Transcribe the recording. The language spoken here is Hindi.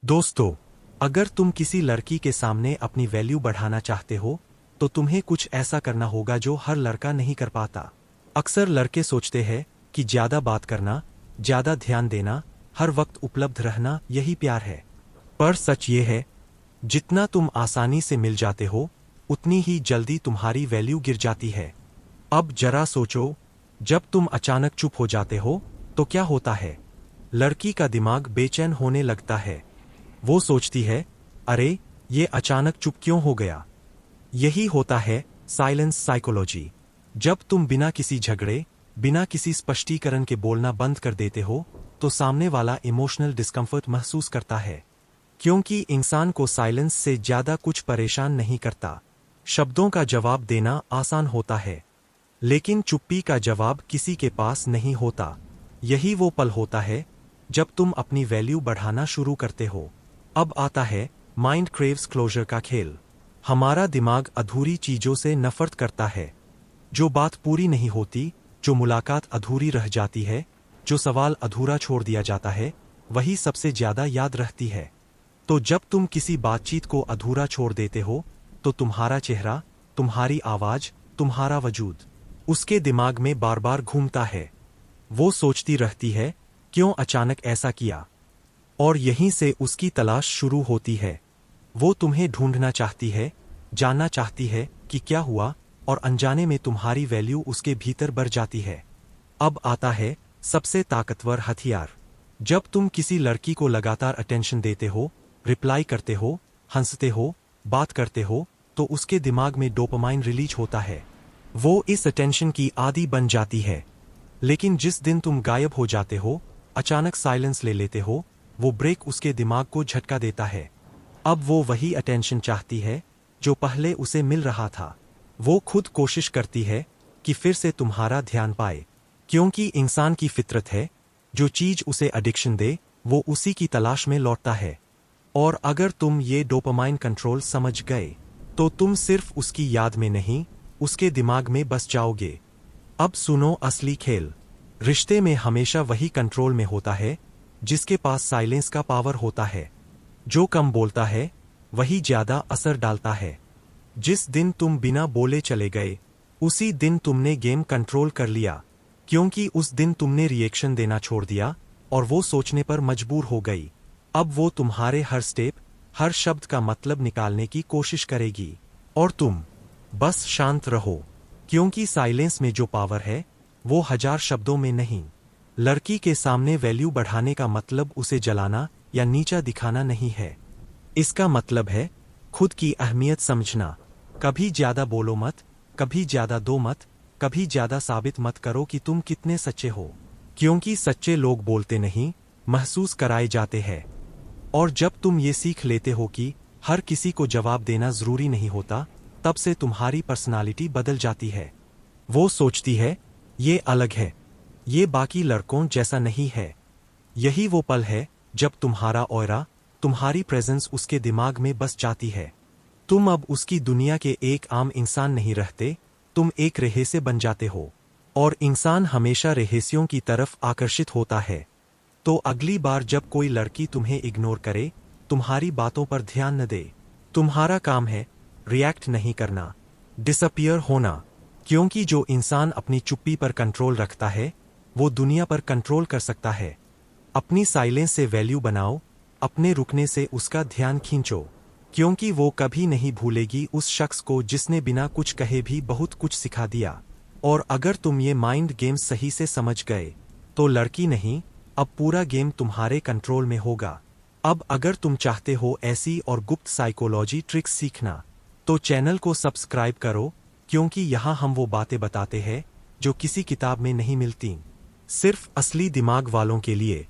दोस्तों, अगर तुम किसी लड़की के सामने अपनी वैल्यू बढ़ाना चाहते हो तो तुम्हें कुछ ऐसा करना होगा जो हर लड़का नहीं कर पाता। अक्सर लड़के सोचते हैं कि ज्यादा बात करना, ज्यादा ध्यान देना, हर वक्त उपलब्ध रहना यही प्यार है। पर सच ये है, जितना तुम आसानी से मिल जाते हो उतनी ही जल्दी तुम्हारी वैल्यू गिर जाती है। अब जरा सोचो, जब तुम अचानक चुप हो जाते हो तो क्या होता है? लड़की का दिमाग बेचैन होने लगता है। वो सोचती है, अरे ये अचानक चुप क्यों हो गया। यही होता है साइलेंस साइकोलॉजी। जब तुम बिना किसी झगड़े, बिना किसी स्पष्टीकरण के बोलना बंद कर देते हो तो सामने वाला इमोशनल डिस्कम्फर्ट महसूस करता है, क्योंकि इंसान को साइलेंस से ज्यादा कुछ परेशान नहीं करता। शब्दों का जवाब देना आसान होता है, लेकिन चुप्पी का जवाब किसी के पास नहीं होता। यही वो पल होता है जब तुम अपनी वैल्यू बढ़ाना शुरू करते हो। अब आता है माइंड क्रेव्स क्लोजर का खेल। हमारा दिमाग अधूरी चीजों से नफरत करता है। जो बात पूरी नहीं होती, जो मुलाकात अधूरी रह जाती है, जो सवाल अधूरा छोड़ दिया जाता है, वही सबसे ज्यादा याद रहती है। तो जब तुम किसी बातचीत को अधूरा छोड़ देते हो तो तुम्हारा चेहरा, तुम्हारी आवाज, तुम्हारा वजूद उसके दिमाग में बार बार घूमता है। वो सोचती रहती है, क्यों अचानक ऐसा किया? और यहीं से उसकी तलाश शुरू होती है। वो तुम्हें ढूंढना चाहती है, जानना चाहती है कि क्या हुआ, और अनजाने में तुम्हारी वैल्यू उसके भीतर बढ़ जाती है। अब आता है सबसे ताकतवर हथियार। जब तुम किसी लड़की को लगातार अटेंशन देते हो, रिप्लाई करते हो, हंसते हो, बात करते हो, तो उसके दिमाग में डोपामाइन रिलीज होता है। वो इस अटेंशन की आदी बन जाती है। लेकिन जिस दिन तुम गायब हो जाते हो, अचानक साइलेंस ले लेते हो, वो ब्रेक उसके दिमाग को झटका देता है। अब वो वही अटेंशन चाहती है जो पहले उसे मिल रहा था। वो खुद कोशिश करती है कि फिर से तुम्हारा ध्यान पाए, क्योंकि इंसान की फितरत है, जो चीज उसे एडिक्शन दे वो उसी की तलाश में लौटता है। और अगर तुम ये डोपामाइन कंट्रोल समझ गए तो तुम सिर्फ उसकी याद में नहीं, उसके दिमाग में बस जाओगे। अब सुनो असली खेल। रिश्ते में हमेशा वही कंट्रोल में होता है जिसके पास साइलेंस का पावर होता है। जो कम बोलता है वही ज्यादा असर डालता है। जिस दिन तुम बिना बोले चले गए, उसी दिन तुमने गेम कंट्रोल कर लिया, क्योंकि उस दिन तुमने रिएक्शन देना छोड़ दिया और वो सोचने पर मजबूर हो गई। अब वो तुम्हारे हर स्टेप, हर शब्द का मतलब निकालने की कोशिश करेगी, और तुम बस शांत रहो, क्योंकि साइलेंस में जो पावर है वो 1000 शब्दों में नहीं। लड़की के सामने वैल्यू बढ़ाने का मतलब उसे जलाना या नीचा दिखाना नहीं है। इसका मतलब है खुद की अहमियत समझना। कभी ज्यादा बोलो मत, कभी ज्यादा दो मत, कभी ज्यादा साबित मत करो कि तुम कितने सच्चे हो, क्योंकि सच्चे लोग बोलते नहीं, महसूस कराए जाते हैं। और जब तुम ये सीख लेते हो कि हर किसी को जवाब देना जरूरी नहीं होता, तब से तुम्हारी पर्सनालिटी बदल जाती है। वो सोचती है, ये अलग है, ये बाकी लड़कों जैसा नहीं है। यही वो पल है जब तुम्हारा ऑरा, तुम्हारी प्रेजेंस उसके दिमाग में बस जाती है। तुम अब उसकी दुनिया के एक आम इंसान नहीं रहते, तुम एक रहस्य बन जाते हो। और इंसान हमेशा रहस्यों की तरफ आकर्षित होता है। तो अगली बार जब कोई लड़की तुम्हें इग्नोर करे, तुम्हारी बातों पर ध्यान न दे। तुम्हारा काम है रिएक्ट नहीं करना, डिसअपियर होना, क्योंकि जो इंसान अपनी चुप्पी पर कंट्रोल रखता है वो दुनिया पर कंट्रोल कर सकता है। अपनी साइलेंस से वैल्यू बनाओ, अपने रुकने से उसका ध्यान खींचो, क्योंकि वो कभी नहीं भूलेगी उस शख्स को जिसने बिना कुछ कहे भी बहुत कुछ सिखा दिया। और अगर तुम ये माइंड गेम सही से समझ गए तो लड़की नहीं, अब पूरा गेम तुम्हारे कंट्रोल में होगा। अब अगर तुम चाहते हो ऐसी और गुप्त साइकोलॉजी ट्रिक्स सीखना तो चैनल को सब्सक्राइब करो, क्योंकि यहाँ हम वो बातें बताते हैं जो किसी किताब में नहीं मिलती, सिर्फ असली दिमाग वालों के लिए।